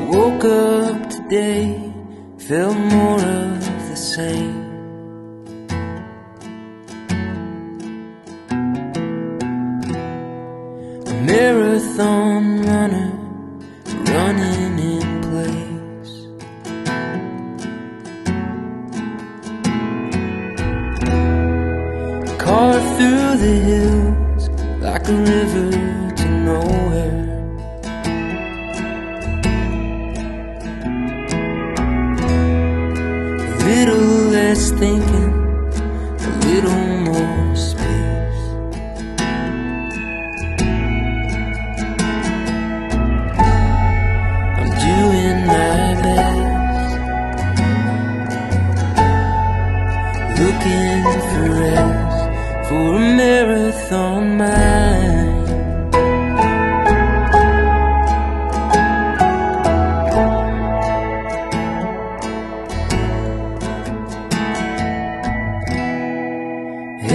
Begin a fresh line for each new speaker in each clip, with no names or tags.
Woke up today, felt more of the same. A marathon runner, running in place. Carved through the hills like a river to nowhere. A little less thinking, a little more space. I'm doing my best, looking for rest, for a marathon mind.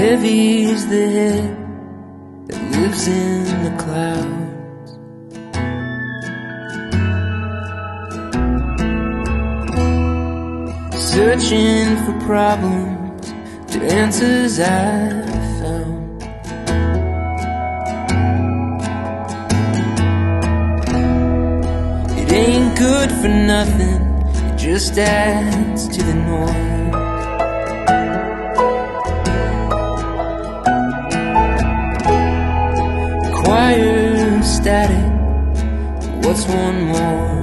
Heavy is the head that lives in the clouds. Searching for problems to answers I've found. It ain't good for nothing, it just adds to the noise. Choir static, what's one more